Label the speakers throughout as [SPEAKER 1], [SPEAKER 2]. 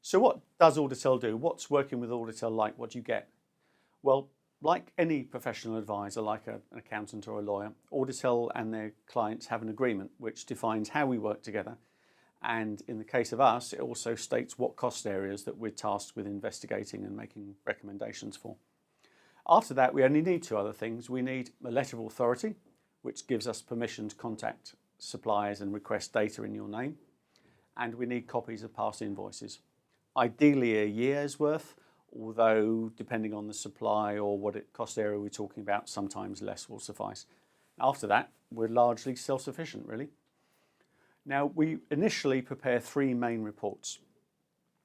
[SPEAKER 1] So what does Auditel do? What's working with Auditel like? What do you get? Well, like any professional advisor, like an accountant or a lawyer, Auditel and their clients have an agreement which defines how we work together. And in the case of us, it also states what cost areas that we're tasked with investigating and making recommendations for. After that, we only need two other things. We need a letter of authority, which gives us permission to contact suppliers and request data in your name. And we need copies of past invoices. Ideally a year's worth, although depending on the supply or what cost area we're talking about, sometimes less will suffice. After that, we're largely self-sufficient, really. Now, we initially prepare three main reports,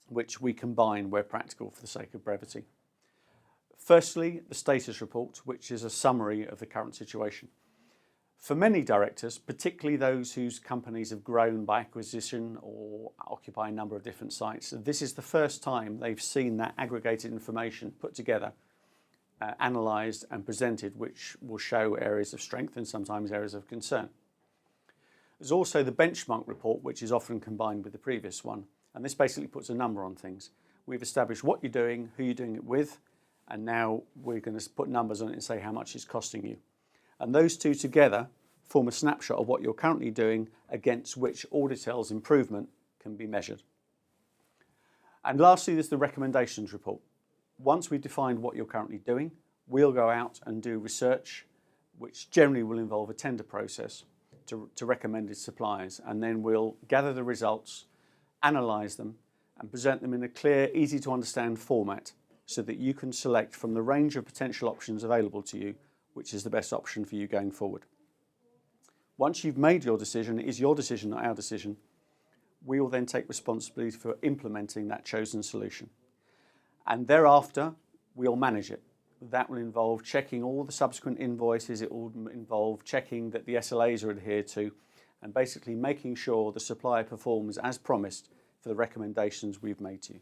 [SPEAKER 1] which we combine where practical for the sake of brevity. Firstly, the status report, which is a summary of the current situation. For many directors, particularly those whose companies have grown by acquisition or occupy a number of different sites, this is the first time they've seen that aggregated information put together, analysed and presented, which will show areas of strength and sometimes areas of concern. There's also the benchmark report, which is often combined with the previous one, and this basically puts a number on things. We've established what you're doing, who you're doing it with, and now we're going to put numbers on it and say how much it's costing you. And those two together form a snapshot of what you're currently doing against which Auditel's improvement can be measured. And lastly, there's the recommendations report. Once we've defined what you're currently doing, we'll go out and do research, which generally will involve a tender process to recommended suppliers. And then we'll gather the results, analyse them, and present them in a clear, easy to understand format so that you can select from the range of potential options available to you which is the best option for you going forward. Once you've made your decision, it is your decision, not our decision, we will then take responsibility for implementing that chosen solution. And thereafter, we'll manage it. That will involve checking all the subsequent invoices, it will involve checking that the SLAs are adhered to, and basically making sure the supplier performs as promised for the recommendations we've made to you.